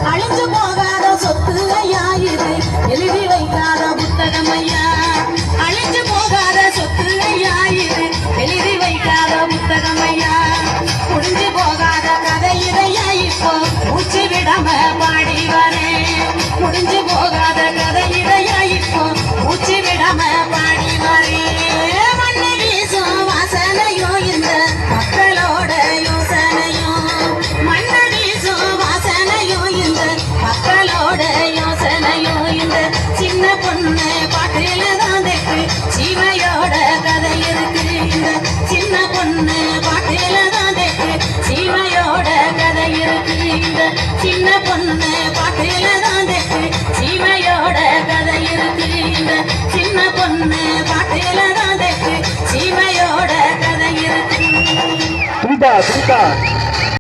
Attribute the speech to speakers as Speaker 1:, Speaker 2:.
Speaker 1: அழிஞ்சு போகாத சொத்து ஐயா இது எழுதி வைக்காத புத்தகம் ஐயா அழிஞ்சு போகாத சொத்து ஐயா இது எழுதி வைக்காத புத்தகம் ஐயா புரிஞ்சு போகாத கதை இதையா இப்போ மூச்சு விடாம பாடி வரேன் முடிஞ்சு போகாத கதை இதையா இப்போ மூச்சு விடாம பாடி வரேன் மண்ணு வீசும் வாசனையோ இந்த மக்களோட யோசனையும் மண்ணு வீசும் வாசனையோ இந்த மக்களோட யோசனையோ இந்த சின்ன பொண்ணு பாட்டில தான் தெற்கு சீமையோட கதை இருக்கு இந்த சின்ன பொண்ணு பாட்டில தான் தெற்கு சீமையோட கதை இருக்கு இந்த சின்ன பொண்ணு பாட்டில தான் தெற்கு சீமையோட கதை இருக்கு இந்த சின்ன பொண்ணு பாட்டில தான் தெற்கு சீமையோட கதை இருக்கு.